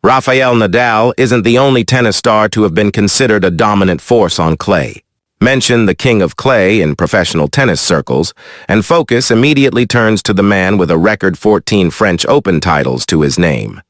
Rafael Nadal isn't the only tennis star to have been considered a dominant force on clay. Mention the king of clay in professional tennis circles, and focus immediately turns to the man with a record 14 French Open titles to his name.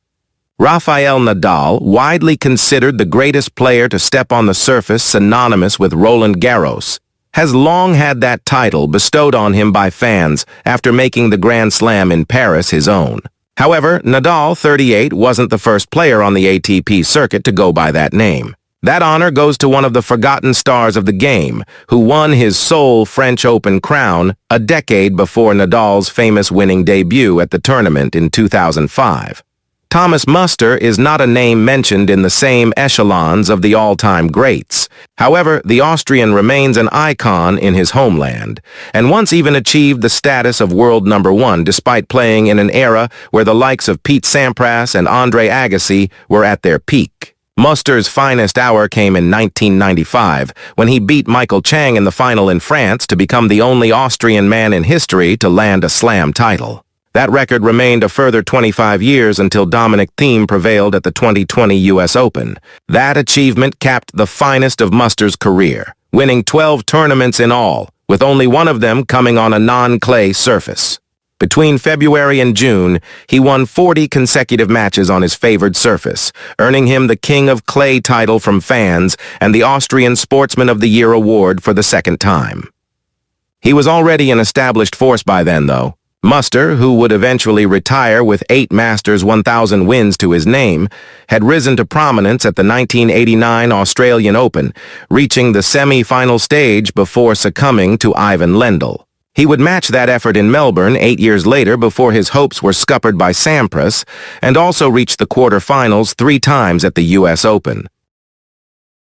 Rafael Nadal, widely considered the greatest player to step on the surface synonymous with Roland Garros, has long had that title bestowed on him by fans after making the Grand Slam in Paris his own. However, Nadal, 38, wasn't the first player on the ATP circuit to go by that name. That honor goes to one of the forgotten stars of the game, who won his sole French Open crown a decade before Nadal's famous winning debut at the tournament in 2005. Thomas Muster is not a name mentioned in the same echelons of the all-time greats. However, the Austrian remains an icon in his homeland, and once even achieved the status of world number one despite playing in an era where the likes of Pete Sampras and Andre Agassi were at their peak. Muster's finest hour came in 1995, when he beat Michael Chang in the final in France to become the only Austrian man in history to land a Slam title. That record remained a further 25 years until Dominic Thiem prevailed at the 2020 U.S. Open. That achievement capped the finest of Muster's career, winning 12 tournaments in all, with only one of them coming on a non-clay surface. Between February and June, he won 40 consecutive matches on his favored surface, earning him the King of Clay title from fans and the Austrian Sportsman of the Year award for the second time. He was already an established force by then, though. Muster, who would eventually retire with 8 Masters 1000 wins to his name, had risen to prominence at the 1989 Australian Open, reaching the semi-final stage before succumbing to Ivan Lendl. He would match that effort in Melbourne 8 years later before his hopes were scuppered by Sampras, and also reached the quarter-finals 3 times at the U.S. Open.